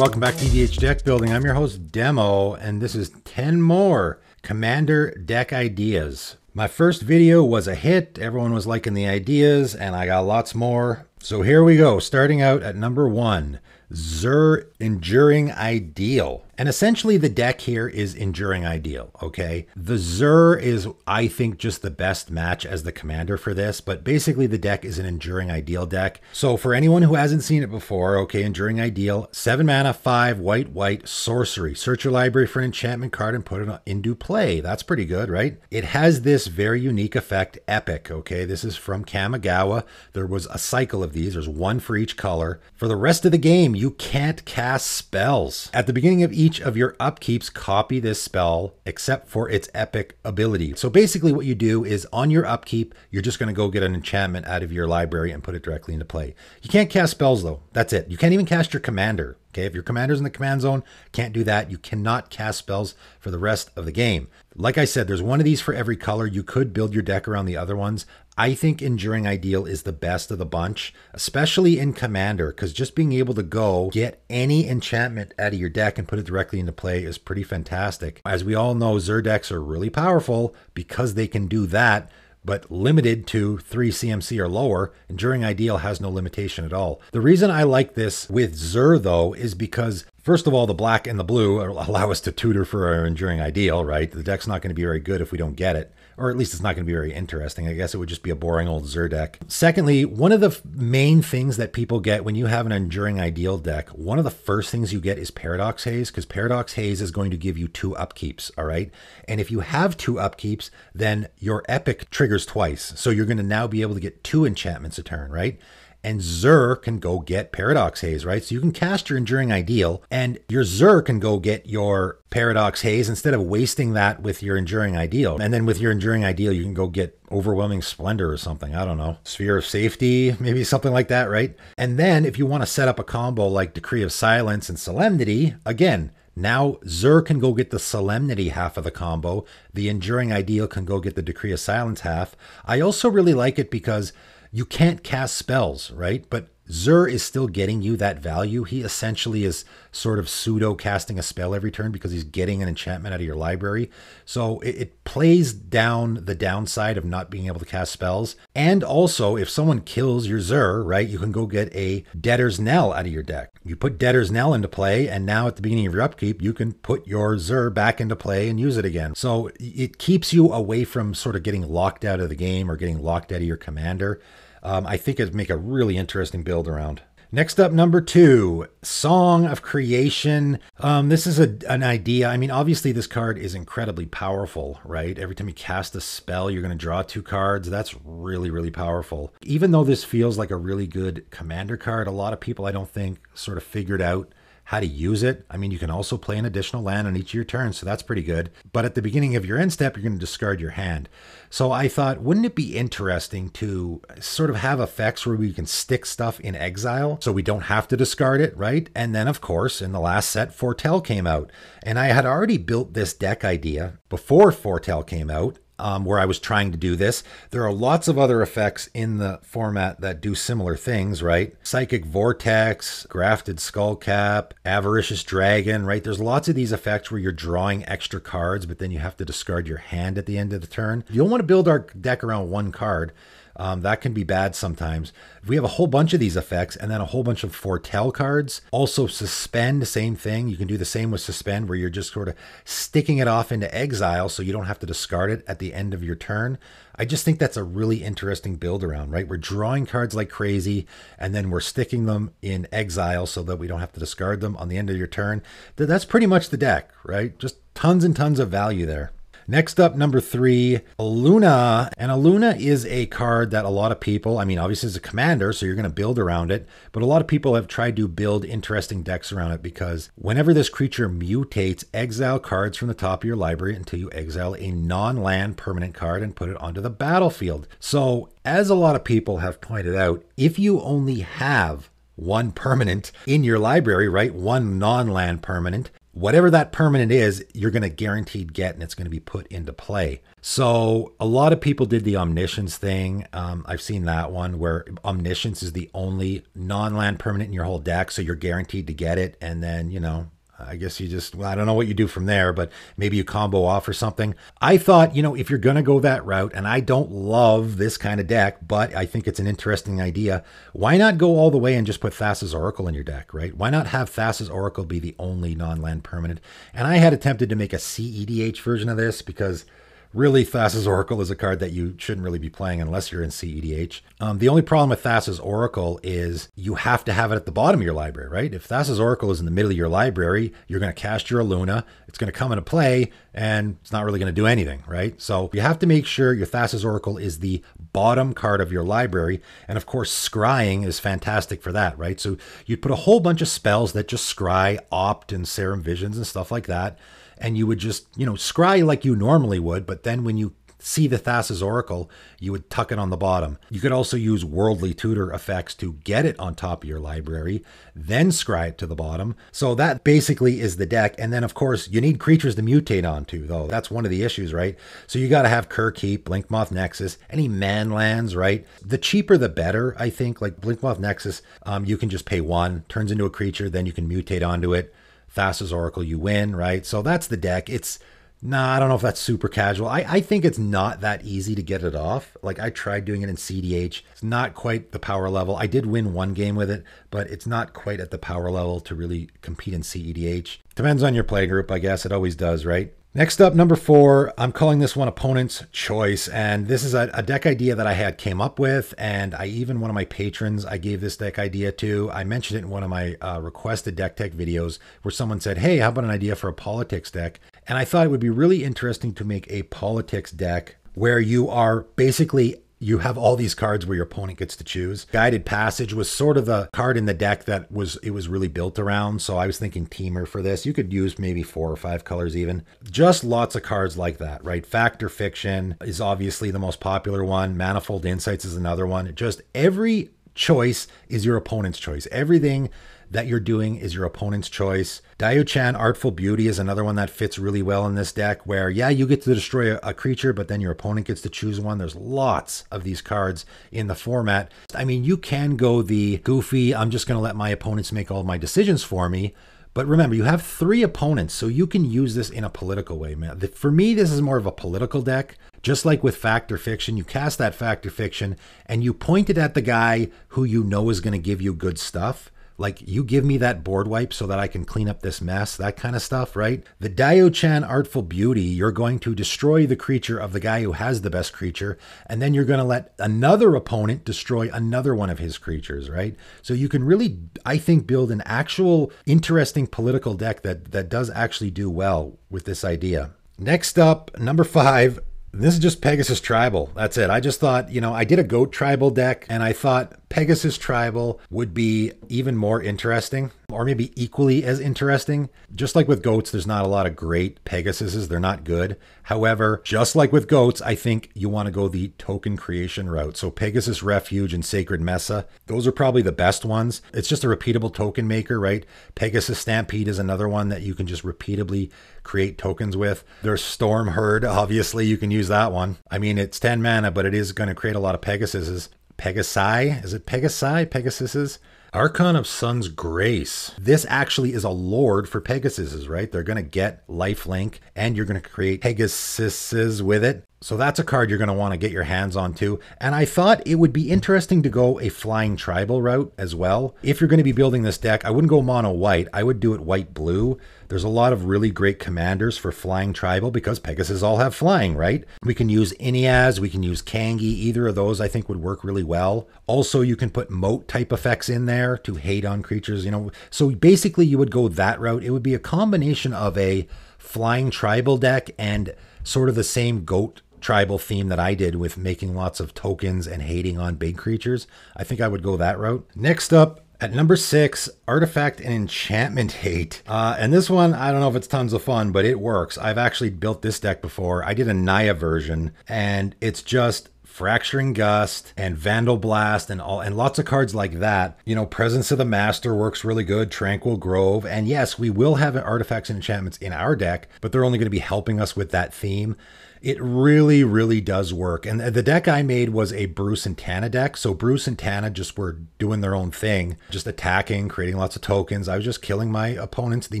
welcome back to EDH Deck Building. I'm your host, Demo, and this is 10 more Commander deck ideas. My first video was a hit, everyone was liking the ideas, and I got lots more. So here we go, starting out at number 1, Zur Enduring Ideal. And essentially the deck here is Enduring Ideal, okay? The Zur is, I think, just the best match as the commander for this, but basically the deck is an Enduring Ideal deck. So for anyone who hasn't seen it before, okay, Enduring Ideal, 7 mana, 5 white, sorcery. Search your library for an enchantment card and put it into play. That's pretty good, right? It has this very unique effect, Epic, okay? This is from Kamigawa. There was a cycle of these. There's one for each color. For the rest of the game, you can't cast spells. At the beginning of each of your upkeeps, copy this spell except for its epic ability. So basically what you do is on your upkeep, you're just going to go get an enchantment out of your library and put it directly into play. You can't cast spells though. That's it. You can't even cast your commander. Okay, if your commander's in the command zone, can't do that. You cannot cast spells for the rest of the game. Like I said, there's one of these for every color. You could build your deck around the other ones. I think Enduring Ideal is the best of the bunch, especially in Commander, because just being able to go get any enchantment out of your deck and put it directly into play is pretty fantastic. As we all know, Zur decks are really powerful because they can do that, but limited to 3 CMC or lower. Enduring Ideal has no limitation at all. The reason I like this with Zur, though, is because first of all, the black and the blue allow us to tutor for our Enduring Ideal, right? The deck's not going to be very good if we don't get it, or at least it's not going to be very interesting. I guess it would just be a boring old Zur deck. Secondly, one of the main things that people get when you have an Enduring Ideal deck, one of the first things you get is Paradox Haze, because Paradox Haze is going to give you 2 upkeeps, all right? And if you have 2 upkeeps, then your Epic triggers twice. So you're going to now be able to get 2 enchantments a turn, right? And Zur can go get Paradox Haze, right? So you can cast your Enduring Ideal, and your Zur can go get your Paradox Haze instead of wasting that with your Enduring Ideal. And then with your Enduring Ideal, you can go get Overwhelming Splendor or something. I don't know. Sphere of Safety, maybe something like that, right? And then if you want to set up a combo like Decree of Silence and Solemnity, again, now Zur can go get the Solemnity half of the combo. The Enduring Ideal can go get the Decree of Silence half. I also really like it because you can't cast spells, right? But Zur is still getting you that value. He essentially is sort of pseudo casting a spell every turn because he's getting an enchantment out of your library. So it plays down the downside of not being able to cast spells. And also, if someone kills your Zur, right, you can go get a Debtor's Knell out of your deck. You put Debtor's Knell into play, and now at the beginning of your upkeep, you can put your Zur back into play and use it again. So it keeps you away from sort of getting locked out of the game or getting locked out of your commander. I think it'd make a really interesting build around. Next up, number 2, Song of Creation. This is an idea. I mean, obviously this card is incredibly powerful, right? Every time you cast a spell, you're going to draw 2 cards. That's really, really powerful. Even though this feels like a really good commander card, a lot of people, I don't think, sort of figured out how to use it. I mean, you can also play an additional land on each of your turns, so that's pretty good. But at the beginning of your end step, you're going to discard your hand. So I thought, wouldn't it be interesting to sort of have effects where we can stick stuff in exile so we don't have to discard it, right? And then, of course, in the last set, Foretell came out. And I had already built this deck idea before Foretell came out. Where I was trying to do this. There are lots of other effects in the format that do similar things, right? Psychic Vortex, Grafted Skullcap, Avaricious Dragon, right? There's lots of these effects where you're drawing extra cards, but then you have to discard your hand at the end of the turn. You don't want to build our deck around one card. That can be bad sometimes. If we have a whole bunch of these effects and then a whole bunch of Foretell cards, also Suspend, same thing. You can do the same with Suspend where you're just sort of sticking it off into exile so you don't have to discard it at the end of your turn. I just think that's a really interesting build around, right? We're drawing cards like crazy and then we're sticking them in exile so that we don't have to discard them on the end of your turn. That's pretty much the deck, right? Just tons and tons of value there. Next up, number 3, Aluna. And Aluna is a card that a lot of people, I mean, obviously it's a commander, so you're going to build around it, but a lot of people have tried to build interesting decks around it because whenever this creature mutates, exile cards from the top of your library until you exile a non-land permanent card and put it onto the battlefield. So, as a lot of people have pointed out, if you only have one permanent in your library, right, one non-land permanent, whatever that permanent is, you're going to guaranteed get, and it's going to be put into play. So a lot of people did the Omniscience thing. I've seen that one where Omniscience is the only non-land permanent in your whole deck, so you're guaranteed to get it. And then, you know, I guess you just, well, I don't know what you do from there, but maybe you combo off or something. I thought, you know, if you're going to go that route, and I don't love this kind of deck, but I think it's an interesting idea, why not go all the way and just put Thassa's Oracle in your deck, right? Why not have Thassa's Oracle be the only non-land permanent? And I had attempted to make a CEDH version of this because really, Thassa's Oracle is a card that you shouldn't really be playing unless you're in CEDH. The only problem with Thassa's Oracle is you have to have it at the bottom of your library, right? If Thassa's Oracle is in the middle of your library, you're going to cast your Aluna, it's going to come into play, and it's not really going to do anything, right? So you have to make sure your Thassa's Oracle is the bottom card of your library. And of course, scrying is fantastic for that, right? So you'd put a whole bunch of spells that just scry, Opt, and Serum Visions and stuff like that. And you would just, you know, scry like you normally would, but then when you see the Thassa's Oracle, you would tuck it on the bottom. You could also use Worldly Tutor effects to get it on top of your library, then scry it to the bottom. So that basically is the deck. And then, of course, you need creatures to mutate onto, though. That's one of the issues, right? So you got to have Kerkeep, Blinkmoth Nexus, any man lands, right? The cheaper, the better, I think. Like Blinkmoth Nexus, you can just pay 1, turns into a creature, then you can mutate onto it. Thassa's Oracle, you win, right? So that's the deck. It's, nah, I don't know if that's super casual. I think it's not that easy to get it off. Like, I tried doing it in CDH. It's not quite the power level. I did win one game with it, but it's not quite at the power level to really compete in CEDH. Depends on your play group, I guess. It always does, right? Next up, number 4, I'm calling this one Opponent's Choice, and this is a deck idea that I had came up with, and one of my patrons, I gave this deck idea to. I mentioned it in one of my requested deck tech videos where someone said, hey, how about an idea for a politics deck? And I thought it would be really interesting to make a politics deck where you are basically, you have all these cards where your opponent gets to choose. Guided Passage was sort of the card in the deck that it was really built around. So I was thinking Teamer for this. You could use maybe 4 or 5 colors even. Just lots of cards like that, right? Fact or Fiction is obviously the most popular one. Manifold Insights is another one. Just every choice is your opponent's choice. Everything that you're doing is your opponent's choice. Daio-Chan Artful Beauty is another one that fits really well in this deck where, yeah, you get to destroy a creature, but then your opponent gets to choose one. There's lots of these cards in the format. I mean, you can go the goofy, I'm just going to let my opponents make all my decisions for me. But remember, you have 3 opponents, so you can use this in a political way, man. For me, this is more of a political deck. Just like with Fact or Fiction, you cast that Fact or Fiction and you point it at the guy who you know is going to give you good stuff. Like, you give me that board wipe so that I can clean up this mess, that kind of stuff, right? The Daio-Chan Artful Beauty, you're going to destroy the creature of the guy who has the best creature, and then you're going to let another opponent destroy another one of his creatures, right? So you can really, I think, build an actual interesting political deck that does actually do well with this idea. Next up, number 5. This is just Pegasus Tribal. That's it. I just thought, you know, I did a Goat Tribal deck, and I thought Pegasus Tribal would be even more interesting, or maybe equally as interesting. Just like with goats, there's not a lot of great Pegasuses. They're not good. However, just like with goats, I think you want to go the token creation route. So Pegasus Refuge and Sacred Mesa, those are probably the best ones. It's just a repeatable token maker, right? Pegasus Stampede is another one that you can just repeatably create tokens with. There's Storm Herd, obviously you can use that one. I mean, it's 10 mana, but it is going to create a lot of Pegasuses. Pegasi? Is it Pegasi? Pegasuses? Archon of Sun's Grace. This actually is a lord for Pegasuses, right? They're going to get lifelink, and you're going to create Pegasuses with it. So that's a card you're going to want to get your hands on too. And I thought it would be interesting to go a flying tribal route as well. If you're going to be building this deck, I wouldn't go mono white. I would do it white blue. There's a lot of really great commanders for flying tribal because Pegasus all have flying, right? We can use Ineaz, we can use Kangi. Either of those I think would work really well. Also, you can put moat type effects in there to hate on creatures, you know. So basically you would go that route. It would be a combination of a flying tribal deck and sort of the same goat tribal theme that I did with making lots of tokens and hating on big creatures. I think I would go that route. Next up, at number 6, Artifact and Enchantment hate. And this one, I don't know if it's tons of fun, but it works. I've actually built this deck before. I did a Naya version, and it's just Fracturing Gust and Vandal Blast and lots of cards like that. You know, Presence of the Master works really good, Tranquil Grove, and yes, we will have artifacts and enchantments in our deck, but they're only going to be helping us with that theme. It really, really does work. And the deck I made was a Bruce and Tana deck. So Bruce and Tana just were doing their own thing, just attacking, creating lots of tokens. I was just killing my opponents the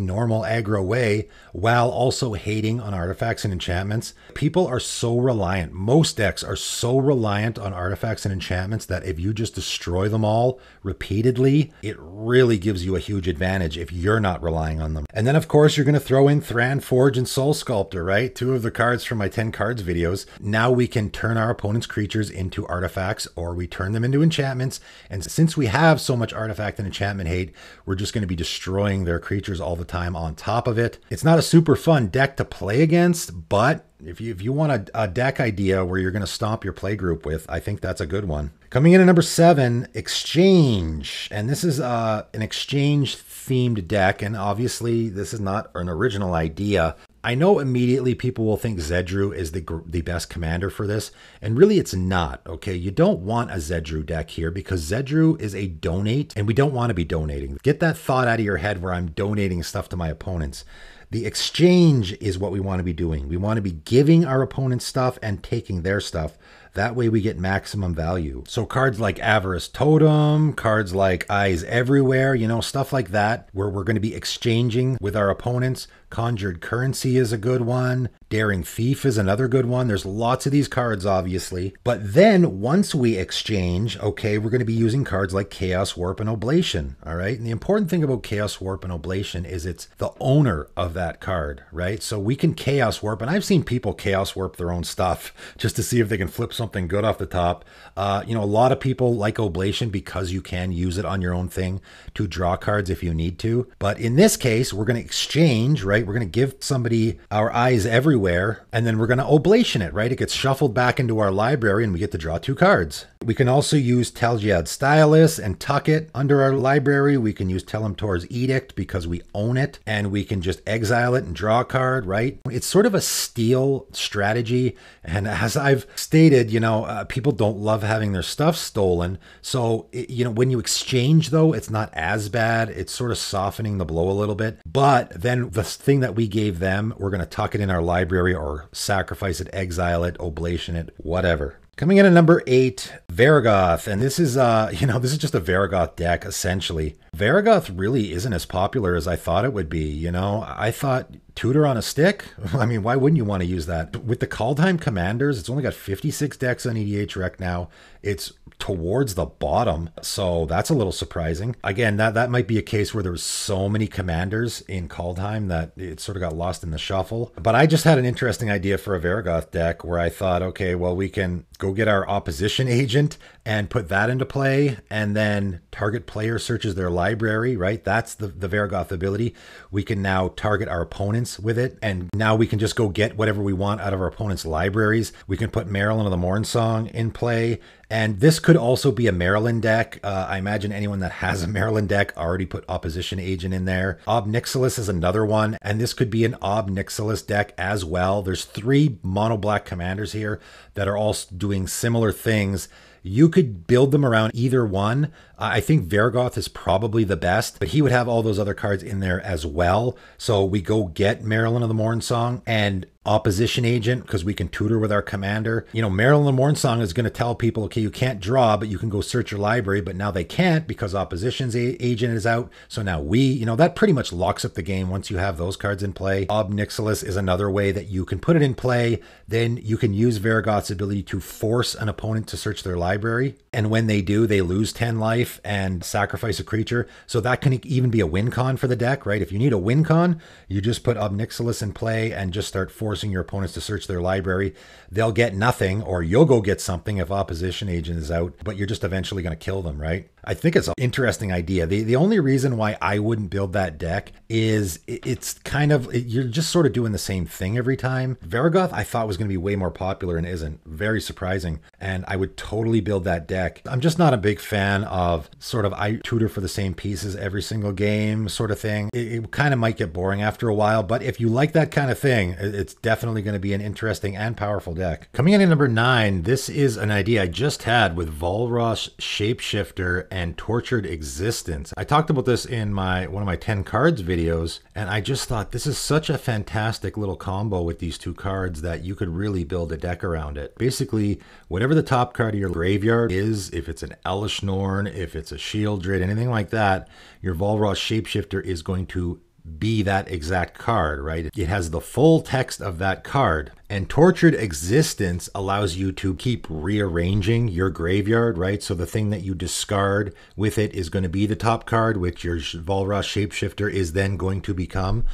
normal aggro way while also hating on artifacts and enchantments. People are so reliant. Most decks are so reliant on artifacts and enchantments that if you just destroy them all repeatedly, it really gives you a huge advantage if you're not relying on them. And then, of course, you're going to throw in Thran Forge and Soul Sculptor, right? Two of the cards from my 10 cards videos. Now we can turn our opponent's creatures into artifacts, or we turn them into enchantments. And since we have so much artifact and enchantment hate, we're just going to be destroying their creatures all the time on top of it. It's not a super fun deck to play against, but if you want a deck idea where you're going to stomp your play group with, I think that's a good one. Coming in at number 7, Exchange. And this is an exchange themed deck. And obviously this is not an original idea. I know immediately people will think Zedru is the best commander for this, and really it's not, okay? You don't want a Zedru deck here because Zedru is a donate, and we don't want to be donating. Get that thought out of your head where I'm donating stuff to my opponents. The exchange is what we want to be doing. We want to be giving our opponents stuff and taking their stuff. That way we get maximum value. So cards like Avarice Totem, cards like Eyes Everywhere, you know, stuff like that, where we're going to be exchanging with our opponents. Conjured Currency is a good one. Daring Thief is another good one. There's lots of these cards, obviously. But then once we exchange, okay, we're going to be using cards like Chaos Warp and Oblation, all right? And the important thing about Chaos Warp and Oblation is it's the owner of that card, right? So we can Chaos Warp, and I've seen people Chaos Warp their own stuff just to see if they can flip something good off the top. You know, a lot of people like Oblation because you can use it on your own thing to draw cards if you need to. But in this case, we're going to exchange, right? We're going to give somebody our Eyes Everywhere, and then we're going to Oblation it, right? It gets shuffled back into our library, and we get to draw 2 cards. We can also use Telgiad Stylus and tuck it under our library. We can use Telemtor's Edict because we own it, and we can just exile it and draw a card, right? It's sort of a steal strategy, and as I've stated, you know, people don't love having their stuff stolen. So, you know, when you exchange, though, it's not as bad. It's sort of softening the blow a little bit. But then the thing that we gave them, we're going to tuck it in our library or sacrifice it, exile it, oblation it, whatever. Coming in at number 8, Varigoth. And this is, you know, this is just a Varigoth deck, essentially. Varigoth really isn't as popular as I thought it would be. You know, I thought Tutor on a Stick? I mean, why wouldn't you want to use that? With the Kaldheim Commanders, it's only got 56 decks on EDH Rec now. It's towards the bottom, so that's a little surprising. Again, that might be a case where there was so many commanders in Kaldheim that it sort of got lost in the shuffle. But I just had an interesting idea for a Varigoth deck where I thought, okay, well, we can go get our opposition agent and put that into play, and then target player searches their library, right? That's the Varigoth ability. We can now target our opponents with it, and now we can just go get whatever we want out of our opponents' libraries. We can put Marilyn of the Mornsong in play, and this could also be a Maryland deck. I imagine anyone that has a Maryland deck already put Opposition Agent in there. Ob Nixilis is another one, and this could be an Ob Nixilis deck as well. There's 3 mono black commanders here that are all doing similar things. You could build them around either one. I think Varigoth is probably the best, but he would have all those other cards in there as well. So we go get Marilyn of the Mornsong and Opposition Agent because we can tutor with our commander. You know, Marilyn of the Mornsong is going to tell people, okay, you can't draw, but you can go search your library, but now they can't because Opposition's Agent is out. So now you know, that pretty much locks up the game once you have those cards in play. Ob Nixilis is another way that you can put it in play. Then you can use Varigoth's ability to force an opponent to search their library. And when they do, they lose 10 life and sacrifice a creature. So that can even be a win con for the deck, right? If you need a win con, you just put Ob Nixilis in play and just start forcing your opponents to search their library. They'll get nothing, or you'll go get something if Opposition Agent is out, but you're just eventually going to kill them, right? I think it's an interesting idea. The only reason why I wouldn't build that deck is it's kind of, you're just sort of doing the same thing every time. Varigoth I thought was going to be way more popular and isn't. Very surprising. and I would totally build that deck. I'm just not a big fan of sort of I tutor for the same pieces every single game sort of thing. It kind of might get boring after a while, but if you like that kind of thing, it's definitely going to be an interesting and powerful deck. Coming in at number 9, this is an idea I just had with Valrosh Shapeshifter and Tortured Existence. I talked about this in one of my 10 cards videos, and I just thought this is such a fantastic little combo with these two cards that you could really build a deck around it. Basically, whatever the top card of your graveyard is, if it's an Elish Norn, if it's a Shieldred, anything like that, your Valrosh Shapeshifter is going to be that exact card, right? It has the full text of that card. And Tortured Existence allows you to keep rearranging your graveyard, right? So the thing that you discard with it is going to be the top card, which your Valrosh Shapeshifter is then going to become.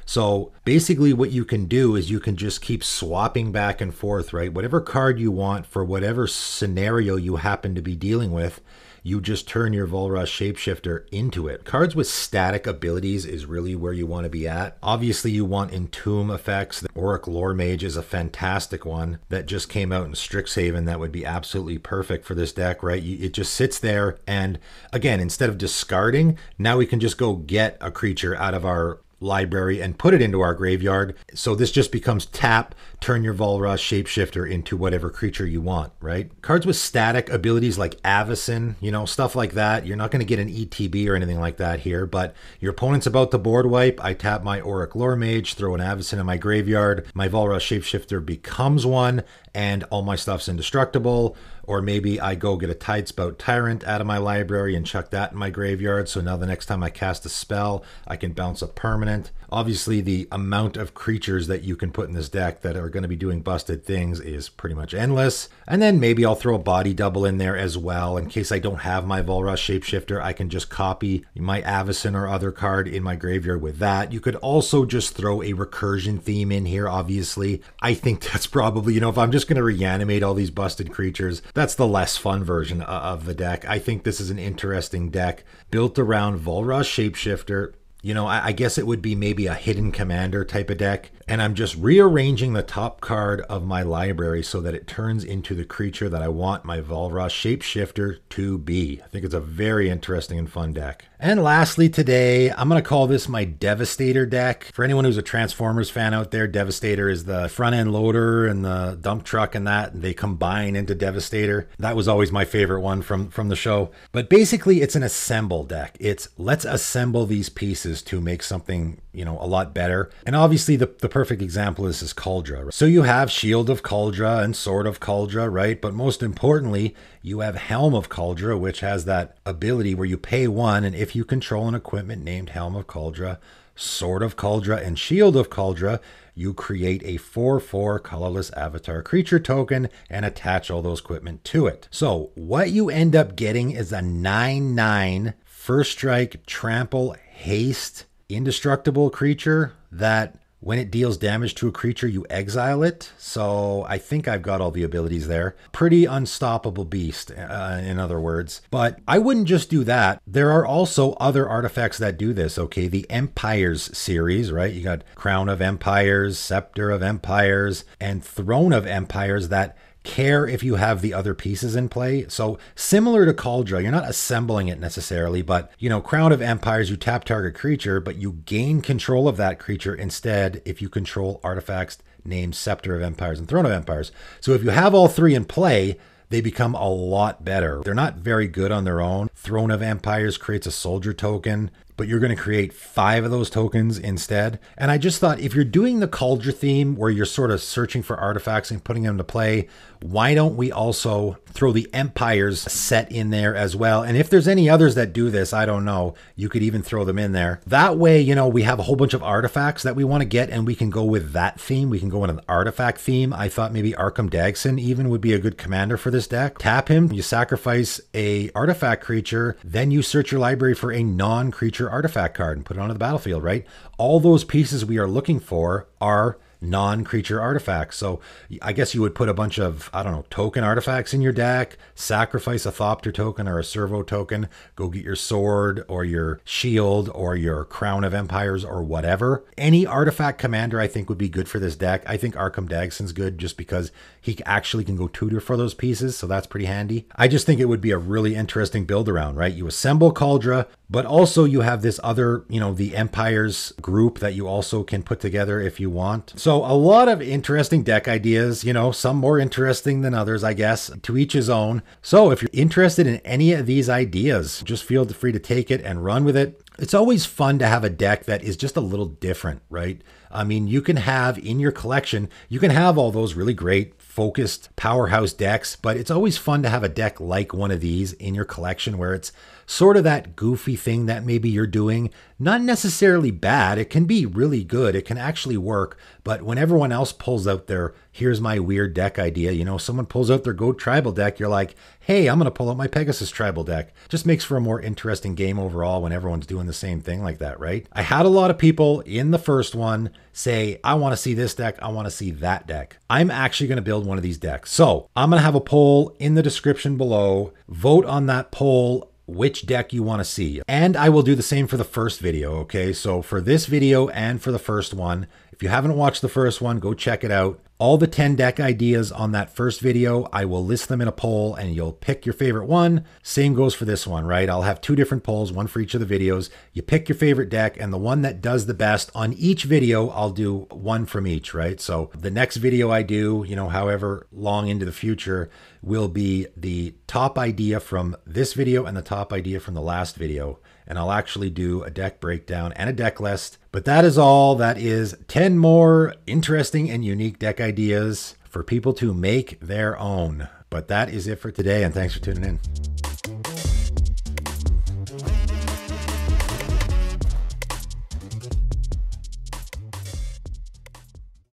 So basically what you can do is you can just keep swapping back and forth, right? Whatever card you want for whatever scenario you happen to be dealing with, you just turn your Valrosh Shapeshifter into it. Cards with static abilities is really where you want to be at. Obviously, you want Entomb effects. The Auric Lore Mage is a fantastic one that just came out in Strixhaven that would be absolutely perfect for this deck, right? It just sits there, and again, instead of discarding, now we can just go get a creature out of our library and put it into our graveyard. So this just becomes tap, turn your Valrosh Shapeshifter into whatever creature you want, right? Cards with static abilities like Avacyn, you know, stuff like that. You're not going to get an ETB or anything like that here, but your opponent's about to board wipe. I tap my Auric Lore Mage, throw an Avacyn in my graveyard. My Valrosh Shapeshifter becomes one, and all my stuff's indestructible. Or maybe I go get a Tidespout Tyrant out of my library and chuck that in my graveyard. So now the next time I cast a spell, I can bounce a permanent. Obviously, the amount of creatures that you can put in this deck that are going to be doing busted things is pretty much endless. And then maybe I'll throw a body double in there as well. In case I don't have my Valrosh Shapeshifter, I can just copy my Avacyn or other card in my graveyard with that. You could also just throw a recursion theme in here, obviously. I think that's probably, you know, if I'm just going to reanimate all these busted creatures, that's the less fun version of the deck. I think this is an interesting deck built around Valrosh Shapeshifter. You know, I guess it would be maybe a hidden commander type of deck. And I'm just rearranging the top card of my library so that it turns into the creature that I want my Valrosh Shapeshifter to be. I think it's a very interesting and fun deck. And lastly today, I'm going to call this my Devastator deck. For anyone who's a Transformers fan out there, Devastator is the front end loader and the dump truck and that. They combine into Devastator. That was always my favorite one from the show. But basically, it's an assemble deck. It's let's assemble these pieces to make something, you know, a lot better. And obviously the perfect example is this Kaldra. So you have Shield of Kaldra and Sword of Kaldra, right? But most importantly, you have Helm of Kaldra, which has that ability where you pay 1, and if you control an equipment named Helm of Kaldra, Sword of Kaldra, and Shield of Kaldra, you create a 4/4 colorless avatar creature token and attach all those equipment to it. So what you end up getting is a 9/9 first strike, trample, haste, indestructible creature that when it deals damage to a creature, you exile it. So I think I've got all the abilities there. Pretty unstoppable beast, in other words. But I wouldn't just do that. There are also other artifacts that do this, okay? The Empires series, right? You got Crown of Empires, Scepter of Empires, and Throne of Empires that care if you have the other pieces in play. So similar to Kaldra, you're not assembling it necessarily, but you know, Crown of Empires, you tap target creature, but you gain control of that creature instead if you control artifacts named Scepter of Empires and Throne of Empires. So if you have all three in play, they become a lot better. They're not very good on their own. Throne of Empires creates a soldier token, but you're going to create 5 of those tokens instead. And I just thought if you're doing the Kaldra theme where you're sort of searching for artifacts and putting them to play, why don't we also throw the Empires set in there as well? And if there's any others that do this, I don't know, you could even throw them in there. That way, you know, we have a whole bunch of artifacts that we want to get and we can go with that theme. We can go in an artifact theme. I thought maybe Arkham Dagson even would be a good commander for this deck. Tap him, you sacrifice a artifact creature, then you search your library for a non-creature artifact card and put it onto the battlefield, right? All those pieces we are looking for are non-creature artifacts. So I guess you would put a bunch of, I don't know, token artifacts in your deck, sacrifice a Thopter token or a Servo token, go get your sword or your shield or your Crown of Empires or whatever. Any artifact commander I think would be good for this deck. I think Arkham Dagson's good just because he actually can go tutor for those pieces, so that's pretty handy. I just think it would be a really interesting build around, right? You assemble Kaldra, but also you have this other, you know, the Empires group that you also can put together if you want. So a lot of interesting deck ideas, you know, some more interesting than others, I guess, to each his own. So if you're interested in any of these ideas, just feel free to take it and run with it. It's always fun to have a deck that is just a little different, right? I mean, you can have in your collection, you can have all those really great focused powerhouse decks, but it's always fun to have a deck like one of these in your collection where it's sort of that goofy thing that maybe you're doing. Not necessarily bad. It can be really good. It can actually work. But when everyone else pulls out their, here's my weird deck idea, you know, someone pulls out their Goat Tribal deck, you're like, hey, I'm going to pull out my Pegasus Tribal deck. Just makes for a more interesting game overall when everyone's doing the same thing like that, right? I had a lot of people in the first one say, I want to see this deck, I want to see that deck. I'm actually going to build one of these decks. So I'm going to have a poll in the description below. Vote on that poll which deck you want to see. And I will do the same for the first video, okay? So for this video and for the first one, if you haven't watched the first one, go check it out. All the 10 deck ideas on that first video, I will list them in a poll and you'll pick your favorite one. Same goes for this one, right? I'll have 2 different polls, one for each of the videos. You pick your favorite deck and the one that does the best on each video, I'll do one from each, right? So the next video I do, you know, however long into the future, will be the top idea from this video and the top idea from the last video. And I'll actually do a deck breakdown and a deck list. But that is all. That is 10 more interesting and unique deck ideas for people to make their own. But that is it for today, and thanks for tuning in.